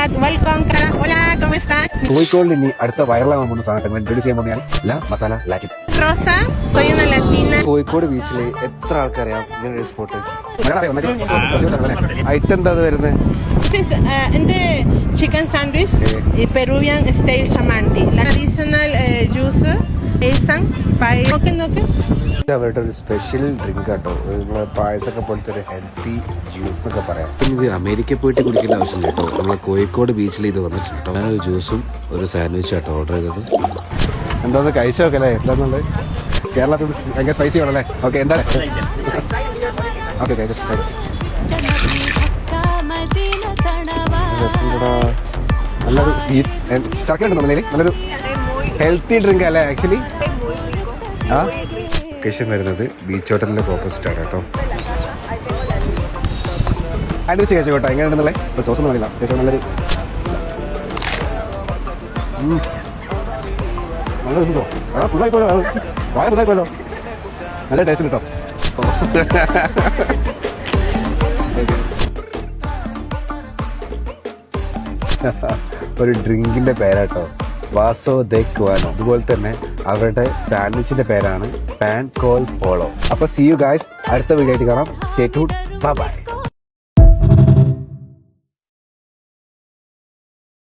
God, welcome. Hola, ¿cómo están? കോഴിക്കോടിൽ ഇനി അടുത്ത വൈറലാകാൻ പോകുന്ന സാധനം ഇൻട്രൊഡ്യൂസ് ചെയ്യാൻ പോകുന്നതാണ് ലാ masala Latin. Rosa, soy una latina. Kozhikode ബീച്ചിൽ എത്ര ആൾക്കറിയാം ഇങ്ങനെ ഒരു സ്പോട്ട്? ഐറ്റം എന്താ വരുന്നത്? This is the chicken sandwich y Peruvian style chamanti. La traditional juice, esan, നോക്ക്. ഇത് അവരുടെ ഒരു സ്പെഷ്യൽ ഡ്രിങ്ക് കേട്ടോ. നമ്മളെ പായസമൊക്കെ പോലത്തെ ഒരു ഹെൽത്തി ജ്യൂസ് എന്നൊക്കെ പറയാം. ഇത് അമേരിക്കയിൽ പോയിട്ട് കുടിക്കേണ്ട ആവശ്യം കേട്ടോ. നമ്മളെ കോഴിക്കോട് ബീച്ചിൽ ഇത് വന്നിട്ടുണ്ട് കേട്ടോ. ഞാനൊരു ജ്യൂസും ഒരു സാൻഡ്വിച്ചും കേട്ടോ ഓർഡർ ചെയ്തത്. എന്താ കഴിച്ചു നോക്കല്ലേ എന്താന്നുള്ളത്? കേരളത്തിൽ ഭയങ്കര സ്പൈസി ആണല്ലേ? ഓക്കെ എന്താ ഓക്കെ നല്ലൊരു ശർക്കര ഉണ്ട് നമ്മളതിൽ. നല്ലൊരു ഹെൽത്തി ഡ്രിങ്ക് അല്ലേ ആക്ച്വലി? ആ ലൊക്കേഷൻ വരുന്നത് ബീച്ച് ഹോട്ടലിന്റെ ഓപ്പോസിറ്റ് ആണ് കേട്ടോ. സാൻഡ്വിച്ച് കഴിച്ചു കേട്ടോ. എങ്ങനെയാണെന്നുള്ളത് ഇപ്പോൾ ചോസം അറിയില്ല. അത്യാവശ്യം നല്ലൊരു നല്ല ഇതുണ്ടോ? ഫുള്ളായിപ്പോലോ വായ ഫുള്ളായിപ്പോലോ. നല്ല ടേസ്റ്റ് കിട്ടോ. ഒരു ഡ്രിങ്കിന്റെ പേരാട്ടോ വാസോ ദെ ക്വാനോ. അതുപോലെ തന്നെ അവരുടെ സാൻഡ്വിച്ചിന്റെ പേരാണ് പാൻ കോൾ പോളോ. അപ്പൊ സീ യു ഗൈസ്, അടുത്ത വീഡിയോ ആയിട്ട് കാണാം. Stay tuned. Bye bye.